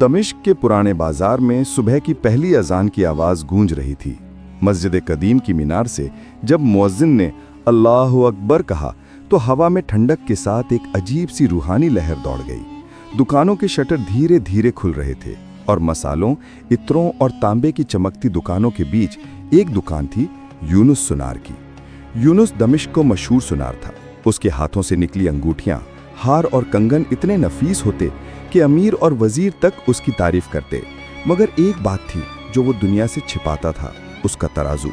दमिश्क के पुराने बाजार में सुबह की पहली अजान की आवाज़ गूंज रही थी। मस्जिद कदीम की मीनार से जब मुअज्जिन ने अल्लाहु अकबर कहा तो हवा में ठंडक के साथ एक अजीब सी रूहानी लहर दौड़ गई। दुकानों के शटर धीरे धीरे खुल रहे थे और मसालों, इत्रों और तांबे की चमकती दुकानों के बीच एक दुकान थी यूनुस सुनार की। यूनुस दमिश्क को मशहूर सुनार था। उसके हाथों से निकली अंगूठियां, हार और कंगन इतने नफीस होते कि अमीर और वजीर तक उसकी तारीफ करते। मगर एक बात थी जो वो दुनिया से छिपाता था, उसका तराजू।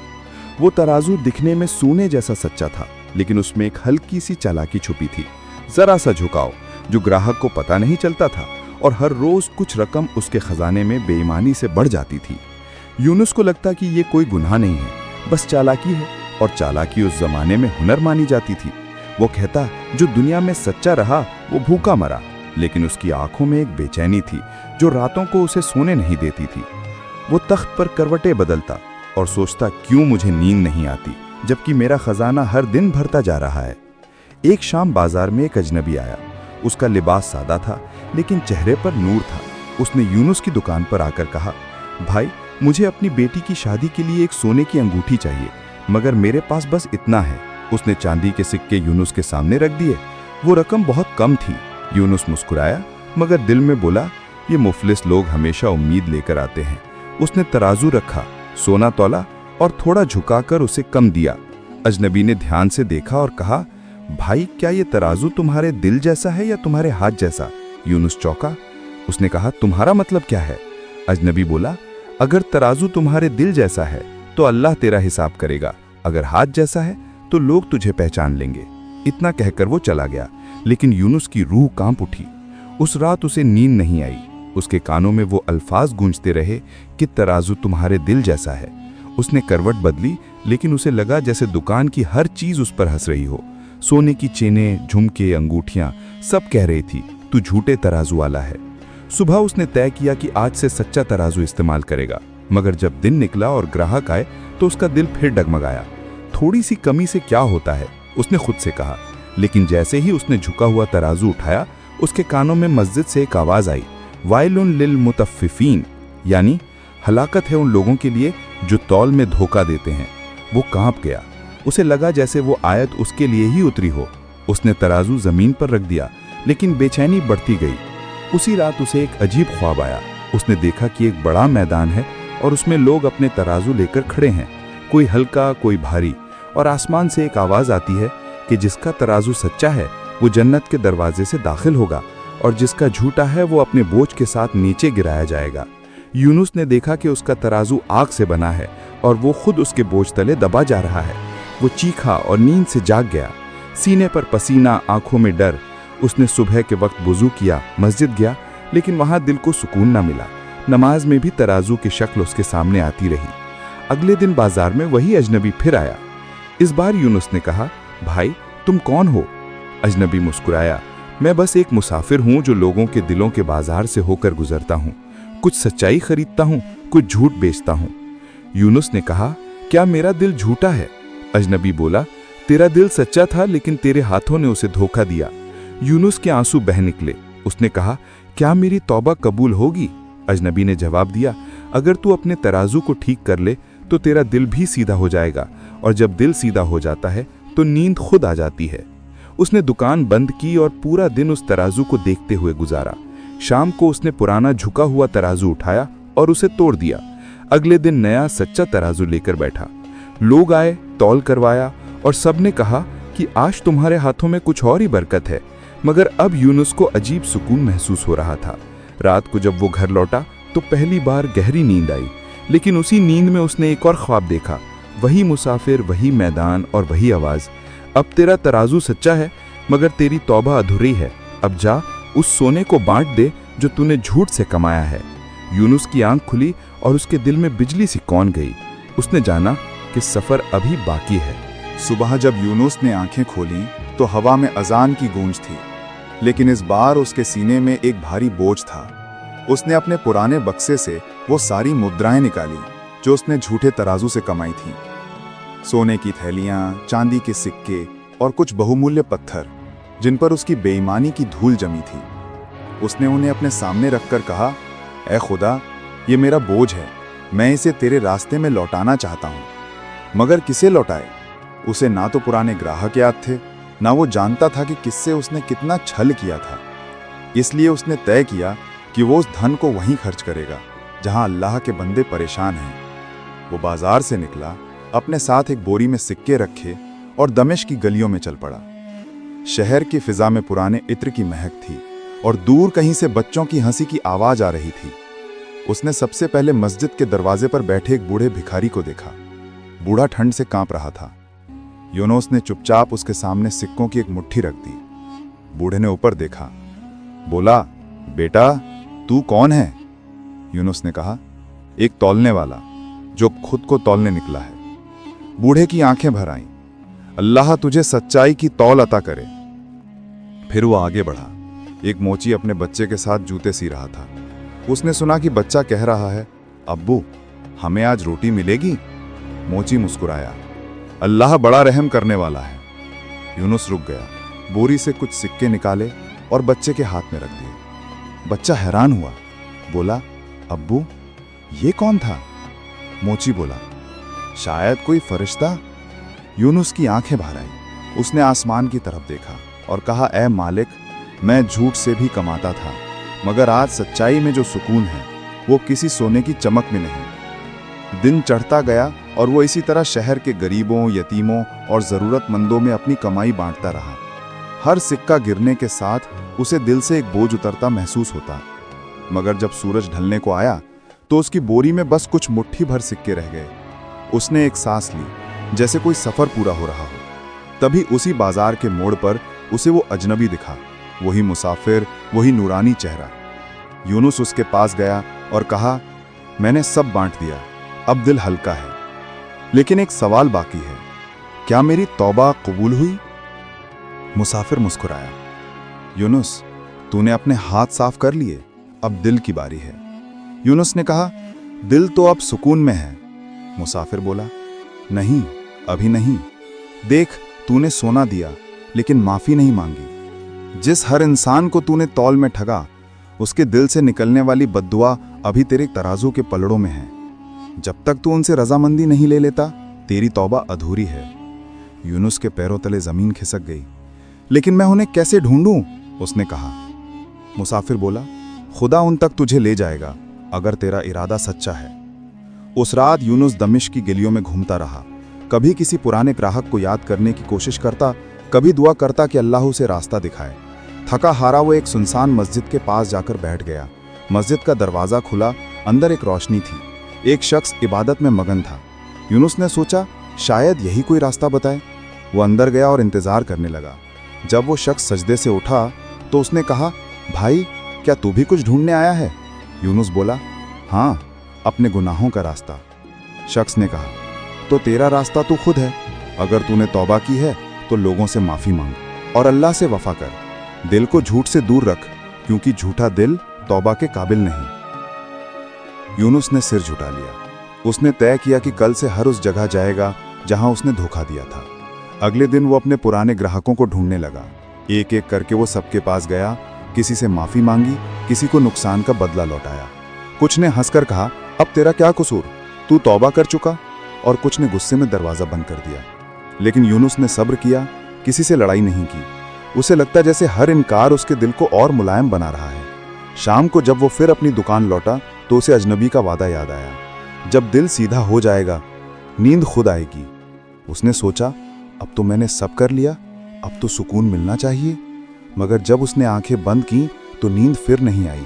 वो तराजू दिखने में सोने जैसा सच्चा था, लेकिन उसमें एक हल्की सी चालाकी छुपी थी। जरा सा झुकाव जो ग्राहक को पता नहीं चलता था, और हर रोज कुछ रकम उसके खजाने में बेईमानी से बढ़ जाती थी। यूनुस को लगता कि ये कोई गुनाह नहीं है, बस चालाकी है, और चालाकी उस जमाने में हुनर मानी जाती थी। वो कहता जो दुनिया में सच्चा रहा वो भूखा मरा, लेकिन उसकी आंखों में एक बेचैनी थी जो रातों को उसे सोने नहीं देती थी। वो तख्त पर करवटें बदलता और सोचता क्यों मुझे नींद नहीं आती, जबकि मेरा खजाना हर दिन भरता जा रहा है। एक शाम बाजार में एक अजनबी आया। उसका लिबास सादा था, लेकिन चेहरे पर नूर था। उसने यूनुस की दुकान पर आकर कहा, भाई मुझे अपनी बेटी की शादी के लिए एक सोने की अंगूठी चाहिए, मगर मेरे पास बस इतना है। उसने चांदी के सिक्के यूनुस के सामने रख दिए। वो रकम बहुत कम थी। यूनुस मुस्कुराया, मगर दिल में बोला, ये मुफलिस लोग हमेशा उम्मीद लेकर आते हैं। उसने तराजू रखा, सोना तौला और थोड़ा झुकाकर उसे कम दिया। अजनबी ने ध्यान से देखा और कहा, भाई क्या ये तराजू तुम्हारे दिल जैसा है या तुम्हारे हाथ जैसा? यूनुस चौंका। उसने कहा, तुम्हारा मतलब क्या है? अजनबी बोला, अगर तराजू तुम्हारे दिल जैसा है तो अल्लाह तेरा हिसाब करेगा, अगर हाथ जैसा है तो लोग तुझे पहचान लेंगे। इतना कहकर वो चला गया, लेकिन यूनुस की रूह कांप उठी। उस रात उसे नींद नहीं आई। उसके कानों में वो अल्फाज गूंजते रहे कि तराजू तुम्हारे दिल जैसा है। उसने करवट बदली, लेकिन उसे लगा जैसे दुकान की हर चीज उस पर हंस रही हो। सोने की चेनें, झुमके, अंगूठियां सब कह रही थी, तू झूठे तराजू वाला है। सुबह उसने तय किया कि आज से सच्चा तराजू इस्तेमाल करेगा। मगर जब दिन निकला और ग्राहक आए तो उसका दिल फिर डगमगाया। थोड़ी सी कमी से क्या होता है, उसने खुद से कहा। लेकिन जैसे ही उसने झुका हुआ तराजू उठाया, उसके कानों में मस्जिद से एक आवाज आई, वाइलुन लिल मुतफ्फिफीन, यानी हलाकत है उन लोगों के लिए जो तौल में धोखा देते हैं। वो कांप गया। उसे लगा जैसे वो आयत उसके लिए ही उतरी हो। उसने तराजू जमीन पर रख दिया, लेकिन बेचैनी बढ़ती गई। उसी रात उसे एक अजीब ख्वाब आया। उसने देखा कि एक बड़ा मैदान है और उसमें लोग अपने तराजू लेकर खड़े हैं, कोई हल्का, कोई भारी, और आसमान से एक आवाज आती है कि जिसका तराजू सच्चा है वो जन्नत के दरवाजे से दाखिल होगा, और जिसका झूठा है वो अपने बोझ के साथ नीचे गिराया जाएगा। यूनुस ने देखा कि उसका तराजू आग से बना है और वो खुद उसके बोझ तले दबा जा रहा है। वो चीखा और नींद से जाग गया। सीने पर पसीना, आंखों में डर। उसने सुबह के वक्त वुजू किया, मस्जिद गया, लेकिन वहां दिल को सुकून न मिला। नमाज में भी तराजू की शक्ल उसके सामने आती रही। अगले दिन बाजार में वही अजनबी फिर आया। इस बार यूनुस ने कहा, भाई तुम कौन हो? अजनबी मुस्कुराया, मैं बस एक मुसाफिर हूं जो लोगों के दिलों के बाजार से होकर गुजरता हूं। कुछ सच्चाई खरीदता हूं, कुछ झूठ बेचता हूं। यूनुस ने कहा, क्या मेरा दिल झूठा है? अजनबी बोला, तेरा दिल सच्चा था, लेकिन तेरे हाथों ने उसे धोखा दिया। यूनुस के आंसू बह निकले। उसने कहा, क्या मेरी तौबा कबूल होगी? अजनबी ने जवाब दिया, अगर तू अपने तराजू को ठीक कर ले तो तेरा दिल भी सीधा हो जाएगा, और जब दिल सीधा हो जाता है तो नींद खुद आ जाती है। उसने दुकान बंद की और पूरा दिन उस तराजू को देखते हुए गुजारा। शाम को उसने पुराना झुका हुआ तराजू उठाया और उसे तोड़ दिया। अगले दिन नया सच्चा तराजू लेकर बैठा। लोग आए, तौल करवाया, और सबने कहा कि आज तुम्हारे हाथों में कुछ और ही बरकत है। मगर अब यूनुस को अजीब सुकून महसूस हो रहा था। रात को जब वो घर लौटा तो पहली बार गहरी नींद आई, लेकिन उसी नींद में उसने एक और ख्वाब देखा। वही मुसाफिर, वही मैदान और वही आवाज, अब तेरा तराजू सच्चा है, मगर तेरी तौबा अधूरी है। अब जा उस सोने को बांट दे जो तूने झूठ से कमाया है। यूनुस की आंख खुली और उसके दिल में बिजली सी कौन गई। उसने जाना कि सफर अभी बाकी है। सुबह जब यूनुस ने आंखें खोलीं तो हवा में अजान की गूंज थी, लेकिन इस बार उसके सीने में एक भारी बोझ था। उसने अपने पुराने बक्से से वो सारी मुद्राएं निकाली जो उसने झूठे तराजू से कमाई थीं। सोने की थैलियां, चांदी के सिक्के और कुछ बहुमूल्य पत्थर जिन पर उसकी बेईमानी की धूल जमी थी। उसने उन्हें अपने सामने रखकर कहा, ए खुदा, ये मेरा बोझ है, मैं इसे तेरे रास्ते में लौटाना चाहता हूँ। मगर किसे लौटाए? उसे ना तो पुराने ग्राहक याद थे, ना वो जानता था कि किससे उसने कितना छल किया था। इसलिए उसने तय किया कि वो उस धन को वहीं खर्च करेगा जहां अल्लाह के बंदे परेशान हैं। वो बाजार से निकला, अपने साथ एक बोरी में सिक्के रखे और दमिश्क की गलियों में चल पड़ा। शहर की फिजा में पुराने इत्र की महक थी और दूर कहीं से बच्चों की हंसी की आवाज आ रही थी। उसने सबसे पहले मस्जिद के दरवाजे पर बैठे एक बूढ़े भिखारी को देखा। बूढ़ा ठंड से कांप रहा था। यूनुस ने चुपचाप उसके सामने सिक्कों की एक मुट्ठी रख दी। बूढ़े ने ऊपर देखा, बोला, बेटा, तू कौन है? यूनुस ने कहा, एक तौलने वाला जो खुद को तौलने निकला है। बूढ़े की आंखें भर आईं। अल्लाह तुझे सच्चाई की तौल अता करे। फिर वो आगे बढ़ा। एक मोची अपने बच्चे के साथ जूते सी रहा था। उसने सुना कि बच्चा कह रहा है, अब्बू, हमें आज रोटी मिलेगी? मोची मुस्कुराया, अल्लाह बड़ा रहम करने वाला है। यूनुस रुक गया, बोरी से कुछ सिक्के निकाले और बच्चे के हाथ में रख दिए। बच्चा हैरान हुआ, बोला, अब्बू, ये कौन था? मोची बोला, शायद कोई फरिश्ता। यूनुस की आंखें भर आईं। उसने आसमान की तरफ देखा और कहा, ए मालिक, मैं झूठ से भी कमाता था, मगर आज सच्चाई में जो सुकून है वो किसी सोने की चमक में नहीं। दिन चढ़ता गया और वो इसी तरह शहर के गरीबों, यतीमों और ज़रूरतमंदों में अपनी कमाई बांटता रहा। हर सिक्का गिरने के साथ उसे दिल से एक बोझ उतरता महसूस होता। मगर जब सूरज ढलने को आया तो उसकी बोरी में बस कुछ मुट्ठी भर सिक्के रह गए। उसने एक सांस ली, जैसे कोई सफर पूरा हो रहा हो। तभी उसी बाजार के मोड़ पर उसे वो अजनबी दिखा, वही मुसाफिर, वही नूरानी चेहरा। यूनुस उसके पास गया और कहा, मैंने सब बांट दिया, अब दिल हल्का है, लेकिन एक सवाल बाकी है, क्या मेरी तौबा कबूल हुई? मुसाफिर मुस्कुराया, यूनुस, तूने अपने हाथ साफ कर लिए, अब दिल की बारी है। यूनुस ने कहा, दिल तो अब सुकून में है। मुसाफिर बोला, नहीं, अभी नहीं। देख, तूने सोना दिया लेकिन माफी नहीं मांगी। जिस हर इंसान को तूने तौल में ठगा, उसके दिल से निकलने वाली बद्दुआ अभी तेरे तराजू के पलड़ों में है। जब तक तू उनसे रजामंदी नहीं ले लेता, तेरी तौबा अधूरी है। यूनुस के पैरों तले जमीन खिसक गई। लेकिन मैं उन्हें कैसे ढूंढूं? उसने कहा। मुसाफिर बोला, खुदा उन तक तुझे ले जाएगा अगर तेरा इरादा सच्चा है। उस रात यूनुस दमिश्क की गलियों में घूमता रहा। कभी किसी पुराने ग्राहक को याद करने की कोशिश करता, कभी दुआ करता कि अल्लाह उसे रास्ता दिखाए। थका हारा वो एक सुनसान मस्जिद के पास जाकर बैठ गया। मस्जिद का दरवाज़ा खुला, अंदर एक रोशनी थी। एक शख्स इबादत में मगन था। यूनुस ने सोचा, शायद यही कोई रास्ता बताए। वो अंदर गया और इंतज़ार करने लगा। जब वो शख्स सजदे से उठा तो उसने कहा, भाई, क्या तू भी कुछ ढूंढने आया है? यूनुस बोला, हाँ, अपने गुनाहों का रास्ता। शख्स ने कहा, तो तेरा रास्ता तो खुद है। अगर तूने तौबा की है तो लोगों से माफ़ी मांग और अल्लाह से वफा कर। दिल को झूठ से दूर रख, क्योंकि झूठा दिल तौबा के काबिल नहीं। यूनुस ने सिर झुका लिया। उसने तय किया कि कल से हर उस जगह जाएगा जहां उसने धोखा दिया था। अगले दिन वो अपने पुराने ग्राहकों को ढूंढने लगा। एक एक करके वो सबके पास गया, किसी से माफ़ी मांगी, किसी को नुकसान का बदला लौटाया। कुछ ने हंसकर कहा, अब तेरा क्या कसूर, तू तौबा कर चुका। और कुछ ने गुस्से में दरवाज़ा बंद कर दिया। लेकिन यूनुस ने सब्र किया, किसी से लड़ाई नहीं की। उसे लगता जैसे हर इनकार उसके दिल को और मुलायम बना रहा है। शाम को जब वो फिर अपनी दुकान लौटा तो उसे अजनबी का वादा याद आया, जब दिल सीधा हो जाएगा नींद खुद आएगी। उसने सोचा, अब तो मैंने सब कर लिया, अब तो सुकून मिलना चाहिए। मगर जब उसने आंखें बंद की तो नींद फिर नहीं आई।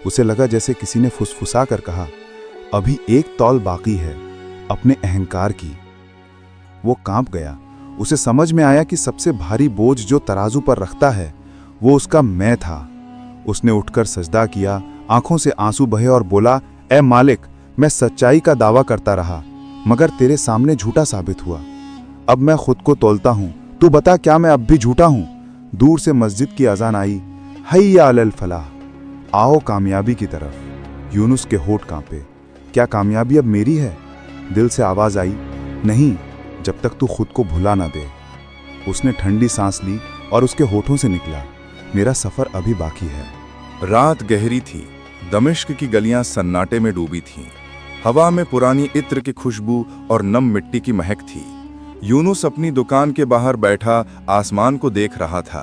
उसे लगा जैसे किसी ने फुसफुसा कर कहा, अभी एक तौल बाकी है अपने अहंकार की। वो कांप गया। उसे समझ में आया कि सबसे भारी बोझ जो तराजू पर रखता है वो उसका मैं था। उसने उठकर सजदा किया, आंखों से आंसू बहे और बोला, ए मालिक, मैं सच्चाई का दावा करता रहा मगर तेरे सामने झूठा साबित हुआ। अब मैं खुद को तौलता हूँ, तू बता क्या मैं अब भी झूठा हूँ? दूर से मस्जिद की अजान आई, हय्या अलल फलाह, आओ कामयाबी की तरफ। यूनुस के होठ कांपे। क्या कामयाबी अब मेरी है? दिल से आवाज आई, नहीं, जब तक तू खुद को भुला ना दे। उसने ठंडी सांस ली और उसके होठों से निकला, मेरा सफर अभी बाकी है। रात गहरी थी, दमिश्क की गलियां सन्नाटे में डूबी थीं। हवा में पुरानी इत्र की खुशबू और नम मिट्टी की महक थी। यूनुस अपनी दुकान के बाहर बैठा आसमान को देख रहा था।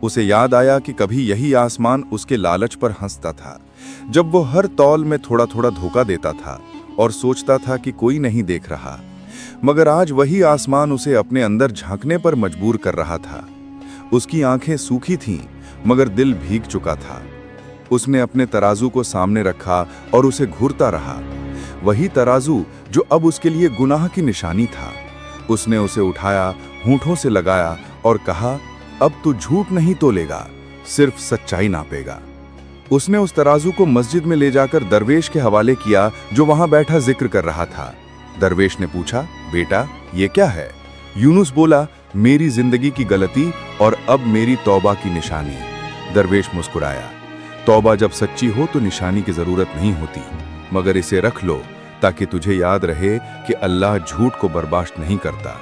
उसे याद आया कि कभी यही आसमान उसके लालच पर हंसता था, जब वो हर तौल में थोड़ा थोड़ा धोखा देता था और सोचता था कि कोई नहीं देख रहा। मगर आज वही आसमान उसे अपने अंदर झांकने पर मजबूर कर रहा था। उसकी आंखें सूखी थीं, मगर दिल भीग चुका था। उसने अपने तराजू को सामने रखा और उसे घूरता रहा। वही तराजू जो अब उसके लिए गुनाह की निशानी था। उसने उसे उठाया, होंठों से लगाया और कहा, अब तू झूठ नहीं तोलेगा, सिर्फ सच्चाई नापेगा। उसने उस तराजू को मस्जिद में ले जाकर दरवेश के हवाले किया, जो वहां बैठा जिक्र कर रहा था। दरवेश ने पूछा, बेटा ये क्या है? यूनुस बोला, मेरी जिंदगी की गलती और अब मेरी तौबा की निशानी। दरवेश मुस्कुराया, तौबा जब सच्ची हो तो निशानी की जरूरत नहीं होती, मगर इसे रख लो ताकि तुझे याद रहे कि अल्लाह झूठ को बर्दाश्त नहीं करता।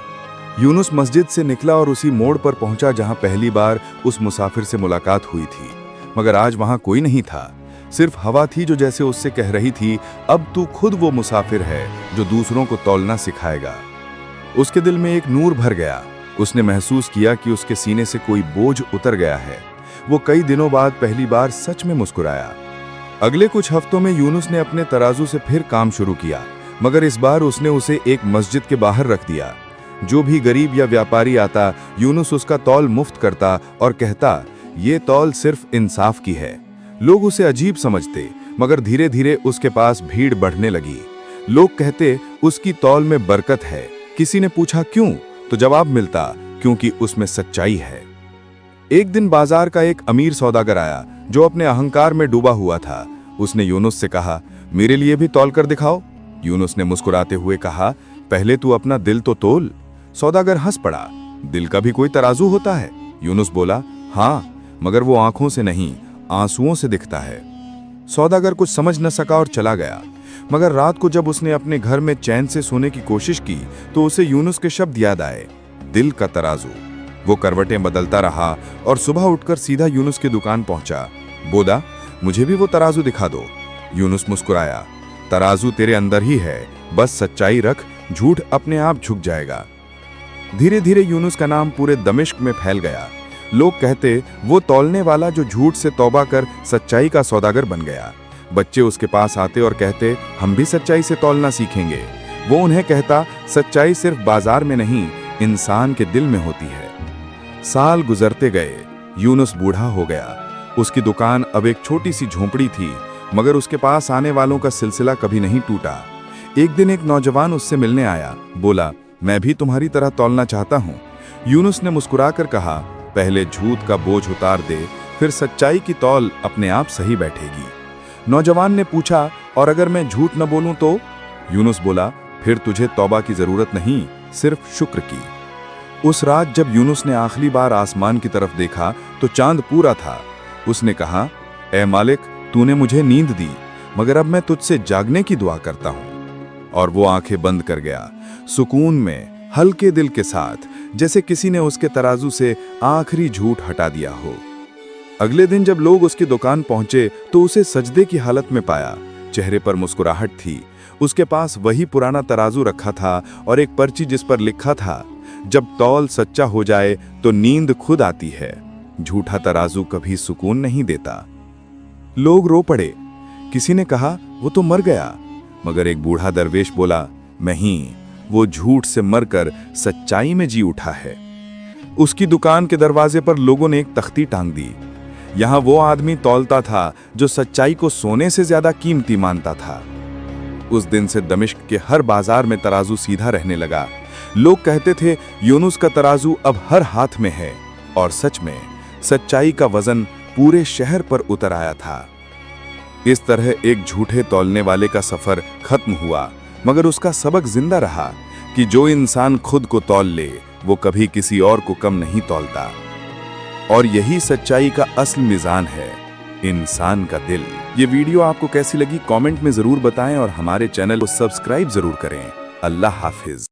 यूनुस मस्जिद से निकला और उसी मोड़ पर पहुंचा जहां पहली बार उस मुसाफिर से मुलाकात हुई थी। मगर आज वहां कोई नहीं था, सिर्फ हवा थी जो जैसे उससे कह रही थी, अब तू खुद वो मुसाफिर है जो दूसरों को तौलना सिखाएगा। उसके दिल में एक नूर भर गया। उसने महसूस किया कि उसके सीने से कोई बोझ उतर गया है। वो कई दिनों बाद पहली बार सच में मुस्कुराया। अगले कुछ हफ्तों में यूनुस ने अपने तराजू से फिर काम शुरू किया, मगर इस बार उसने उसे एक मस्जिद के बाहर रख दिया। जो भी गरीब या व्यापारी आता, यूनुस उसका तौल मुफ्त करता और कहता, ये तौल सिर्फ इंसाफ की है। लोग उसे अजीब समझते, मगर धीरे धीरे उसके पास भीड़ बढ़ने लगी। लोग कहते, उसकी तौल में बरकत है। किसी ने पूछा क्यों, तो जवाब मिलता, क्योंकि उसमें सच्चाई है। एक दिन बाजार का एक अमीर सौदागर आया जो अपने अहंकार में डूबा हुआ था। उसने यूनुस से कहा, मेरे लिए भी तौल कर दिखाओ। यूनुस ने मुस्कुराते हुए कहा, पहले तू अपना दिल तो तोल। सौदागर हंस पड़ा, दिल का भी कोई तराजू होता है? यूनुस बोला, हाँ, मगर वो आंखों से नहीं, आंसुओं से दिखता है। सौदागर कुछ समझ न सका और चला गया। मगर रात को जब उसने अपने घर में चैन से सोने की कोशिश की तो उसे यूनुस के शब्द याद आए, दिल का तराजू। वो करवटें बदलता रहा और सुबह उठकर सीधा यूनुस की दुकान पहुंचा। बोला, मुझे भी वो तराजू दिखा दो। यूनुस मुस्कुराया, तराजू तेरे अंदर ही है, बस सच्चाई रख, झूठ अपने आप झुक जाएगा। धीरे धीरे यूनुस का नाम पूरे दमिश्क में फैल गया। लोग कहते, वो तौलने वाला जो झूठ से तौबा कर सच्चाई का सौदागर बन गया। बच्चे उसके पास आते और कहते, हम भी सच्चाई से तौलना सीखेंगे। वो उन्हें कहता, सच्चाई सिर्फ बाजार में नहीं, इंसान के दिल में होती है। साल गुजरते गए, यूनुस बूढ़ा हो गया। उसकी दुकान अब एक छोटी सी झोंपड़ी थी, मगर उसके पास आने वालों का सिलसिला कभी नहीं टूटा। एक दिन एक नौजवान उससे मिलने आया। बोला, मैं भी तुम्हारी तरह तौलना चाहता हूँ। यूनुस ने मुस्कुराकर कहा, पहले झूठ का बोझ उतार दे, फिर सच्चाई की तौल अपने आप सही बैठेगी। नौजवान ने पूछा, और अगर मैं झूठ न बोलूं तो? यूनुस बोला, फिर तुझे तौबा की जरूरत नहीं, सिर्फ शुक्र की। उस रात जब यूनुस ने आखिरी बार आसमान की तरफ देखा तो चांद पूरा था। उसने कहा, ए मालिक, तूने मुझे नींद दी, मगर अब मैं तुझसे जागने की दुआ करता हूं। और वो आंखें बंद कर गया, सुकून में, हल्के दिल के साथ, जैसे किसी ने उसके तराजू से आखिरी झूठ हटा दिया हो। अगले दिन जब लोग उसकी दुकान पहुंचे तो उसे सजदे की हालत में पाया। चेहरे पर मुस्कुराहट थी। उसके पास वही पुराना तराजू रखा था और एक पर्ची जिस पर लिखा था, जब तौल सच्चा हो जाए तो नींद खुद आती है, झूठा तराजू कभी सुकून नहीं देता। लोग रो पड़े। किसी ने कहा, वो तो मर गया। मगर एक बूढ़ा दरवेश बोला, नहीं, वो झूठ से मरकर सच्चाई में जी उठा है। उसकी दुकान के दरवाजे पर लोगों ने एक तख्ती टांग दी। यहां वो आदमी तौलता था जो सच्चाई को सोने से ज्यादा कीमती मानता था। उस दिन से दमिश्क के हर बाजार में तराजू सीधा रहने लगा। लोग कहते थे, यूनुस का तराजू अब हर हाथ में है। और सच में सच्चाई का वजन पूरे शहर पर उतर आया था। इस तरह एक झूठे तौलने वाले का सफर खत्म हुआ, मगर उसका सबक जिंदा रहा कि जो इंसान खुद को तौल ले, वो कभी किसी और को कम नहीं तौलता। और यही सच्चाई का असल मिजान है, इंसान का दिल। ये वीडियो आपको कैसी लगी कमेंट में जरूर बताएं और हमारे चैनल को सब्सक्राइब जरूर करें। अल्लाह हाफिज।